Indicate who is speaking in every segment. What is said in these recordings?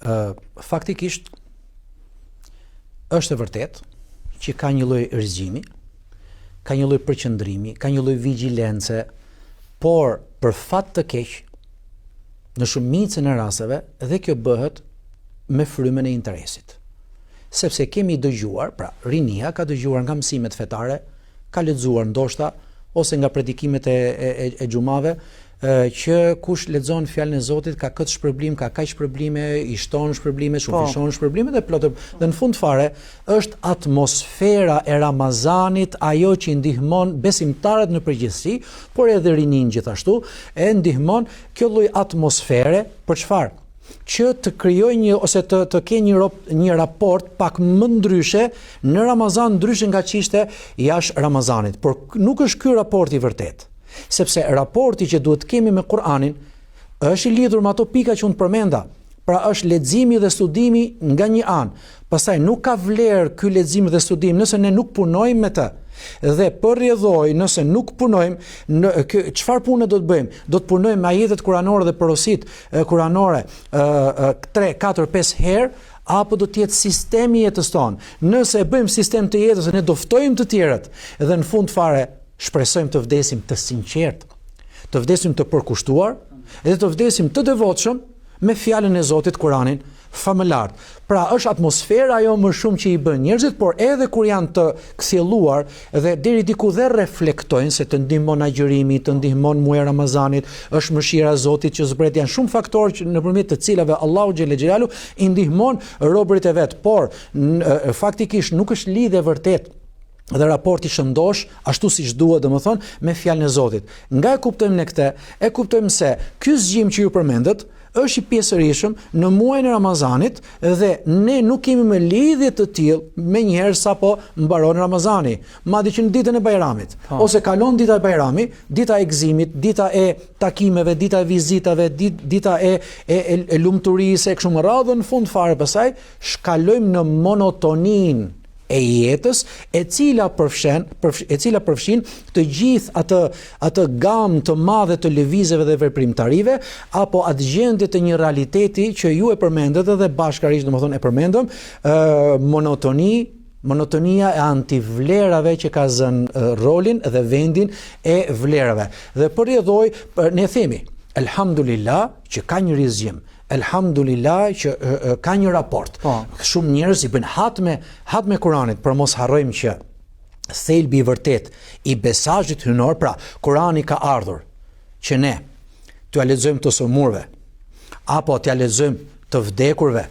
Speaker 1: Faktikisht është e vërtet që ka një lloj rrezimi, ka një lloj përqendrimi, ka një lloj vigjilence, por për fat të keq në shumicën e rasteve dhe kjo bëhet me frymën e interesit. Sepse kemi dëgjuar, pra rinia ka dëgjuar nga mësimet fetare, ka lexuar ndoshta ose nga predikimet e xhumave, që kush lexon fjalën e Zotit ka këtë shpërblim, ka kaq shpërblime, i shton shpërblime, shufishon shpërblime dhe plotë. Dhe në fund fare është atmosfera e Ramazanit ajo që ndihmon besimtarët në përgjithësi, por edhe rinin gjithashtu, e ndihmon kjo lloj atmosfere për çfarë? Që të krijoj ose të kenë një raport pak më ndryshe në Ramazan, ndryshe nga që ishte jashtë Ramazanit. Por nuk është ky raporti i vërtet. Sepse raporti që duhet kemi me Kur'anin është i lidhur me ato pika që unë përmenda. Pra është leximi dhe studimi nga një anë. Pastaj nuk ka vlerë ky lexim dhe studim nëse ne nuk punojmë me të. Dhe për rrjedhoj, nëse nuk punojmë, çfarë pune do të bëjmë? Do të punojmë me ajetet kuranore dhe porosit kuranore 3, 4, 5 herë, apo do të jetë sistemi i jetës tonë? Nëse e bëjmë sistem të jetës, ne do ftojmë të tjerët dhe në fund fare shpresojmë të vdesim të sinqert, të vdesim të përkushtuar dhe të vdesim të devotshëm me fjalën e Zotit Kur'anin famëlar. Pra është atmosfera ajo më shumë që i bën njerëzit, por edhe kur janë të kthjelluar dhe deri diku dhe reflektojnë se të ndihmon agjërimi, të ndihmon muaji Ramazanit, është mëshira e Zotit që zbret, janë shumë faktorë që nëpërmjet të cilave Allahu xhelle xhelalu i ndihmon robërit e vet, por faktikisht nuk është lidhje vërtet dhe raporti shëndosh ashtu siç duhet, domethënë me fjalën e Zotit. Nga e kuptojmë ne këtë, e kuptojmë se ky zgjim që ju përmendët është i pjesërisëm në muajin e Ramazanit dhe ne nuk kemi më lidhje të tillë menjëherë sapo mbaron Ramazani, madje që në ditën e Bajramit, ose kalon dita e Bajramit, dita e gëzimit, dita e takimeve, dita e vizitave, dita e lumturisë e kështu me radhë, në fund fare pastaj shkalojmë në monotoninë e jetës, e cila përfshin të gjithë atë gamë të madhe të lëvizjeve dhe veprimtarive, apo atë gjendje të një realiteti që ju e përmendët dhe bashkërisht domethënë e përmendëm, monotonia e antivlerave që ka zënë rolin dhe vendin e vlerave. Dhe për rrjedhoj, ne themi, elhamdulillah që ka një rizgjim, elhamdulillah që ka një raport. Shumë njerëz i bën hat me Kur'anit, por mos harrojmë që thelbi i vërtet i mesazhit hyjnor, pra Kur'ani ka ardhur që ne t'ia lexojmë të sëmurve, apo t'ia lexojmë të vdekurve,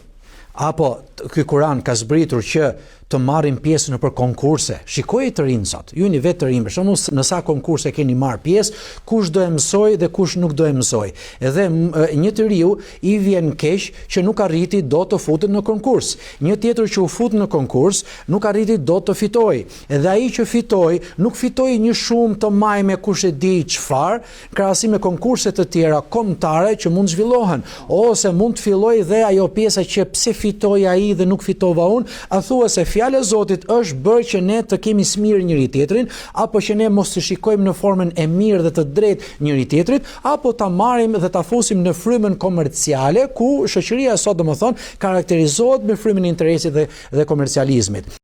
Speaker 1: apo ky Kur'an ka zbritur që të marrin pjesë nëpër konkurse. Shikoj të rinë sot, ju një vetë të rinë, për shembull në sa konkurse keni marr pjesë, kush do e mësoj dhe kush nuk do e mësoj. Edhe një të riu i vjen keq që nuk arriti do të futet në konkurs. Një tjetër që u fut në konkurs nuk arriti do të fitojë. Edhe ai që fitoi nuk fitoi një shumë të majme kush e di çfarë, krahasim me konkurse të tjera kombëtare që mund zhvillohen, ose mund të fillojë dhe ajo pjesa që pse fitoi ai dhe nuk fitova unë, a thua se fjala e Zotit është bërë që ne të kemi smirë njëri tjetrin, apo që ne mos të shikojmë në formën e mirë dhe të drejtë njëri tjetrit, apo ta marrim dhe ta fusim në frymën komerciale ku shoqëria sot domethënë karakterizohet me frymën e interesit dhe komercializmit.